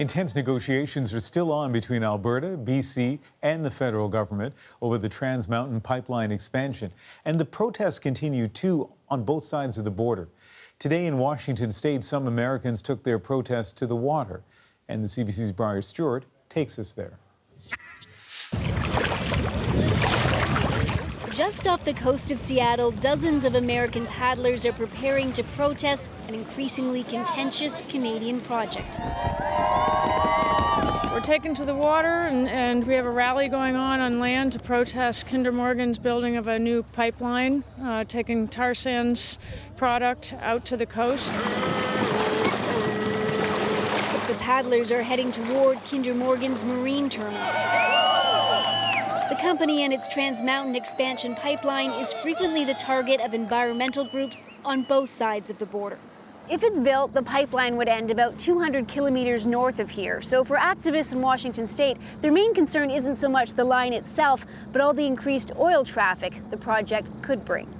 Intense negotiations are still on between Alberta, BC, and the federal government over the Trans Mountain pipeline expansion. And the protests continue too on both sides of the border. Today in Washington state, some Americans took their protests to the water. And the CBC's Briar Stewart takes us there. Just off the coast of Seattle, dozens of American paddlers are preparing to protest an increasingly contentious Canadian project. We're taken to the water and we have a rally going on land to protest Kinder Morgan's building of a new pipeline, taking tar sands product out to the coast. The paddlers are heading toward Kinder Morgan's marine terminal. The company and its Trans Mountain expansion pipeline is frequently the target of environmental groups on both sides of the border. If it's built, the pipeline would end about 200 kilometers north of here. So for activists in Washington state, their main concern isn't so much the line itself, but all the increased oil traffic the project could bring.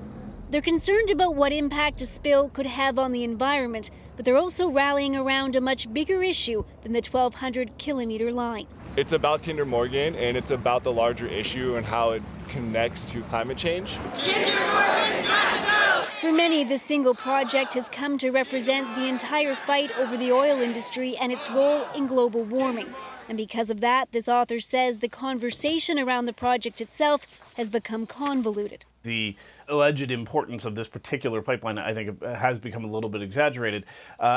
They're concerned about what impact a spill could have on the environment, but they're also rallying around a much bigger issue than the 1,200-kilometer line. It's about Kinder Morgan, and it's about the larger issue and how it connects to climate change. Kinder Morgan's got to go! For many, this single project has come to represent the entire fight over the oil industry and its role in global warming. And because of that, this author says the conversation around the project itself has become convoluted. The alleged importance of this particular pipeline, I think, has become a little bit exaggerated.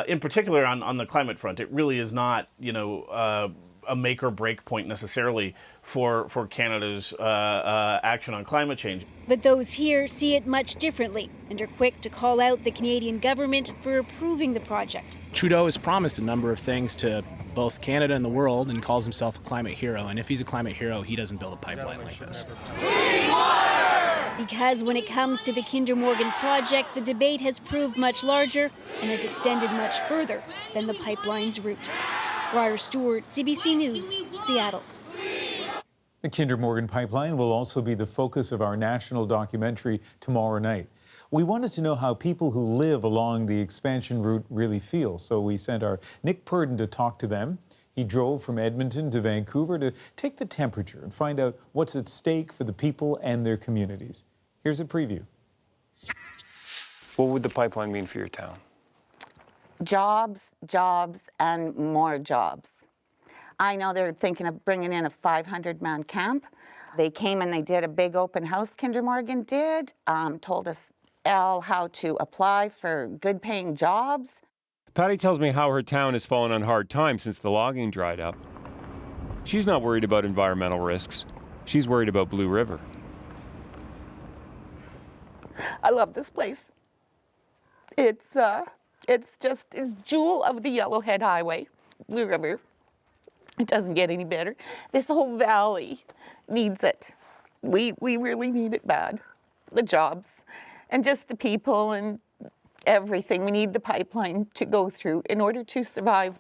In particular, on the climate front, it really is not, a make or break point necessarily for Canada's action on climate change. But those here see it much differently and are quick to call out the Canadian government for approving the project. Trudeau has promised a number of things to both Canada and the world and calls himself a climate hero. And if he's a climate hero, he doesn't build a pipeline like this. Because when it comes to the Kinder Morgan project, the debate has proved much larger and has extended much further than the pipeline's route. Briar Stewart, CBC News, Seattle. The Kinder Morgan pipeline will also be the focus of our national documentary tomorrow night. We wanted to know how people who live along the expansion route really feel, so we sent our Nick Purdon to talk to them. He drove from Edmonton to Vancouver to take the temperature and find out what's at stake for the people and their communities. Here's a preview. What would the pipeline mean for your town? Jobs, jobs, and more jobs. I know they're thinking of bringing in a 500-man camp. They came and they did a big open house, Kinder Morgan did, told us all how to apply for good-paying jobs. Patty tells me how her town has fallen on hard times since the logging dried up. She's not worried about environmental risks. She's worried about Blue River. I love this place. It's just a jewel of the Yellowhead Highway, Blue River. It doesn't get any better. This whole valley needs it. We really need it bad. The jobs and just the people and everything. We need the pipeline to go through in order to survive.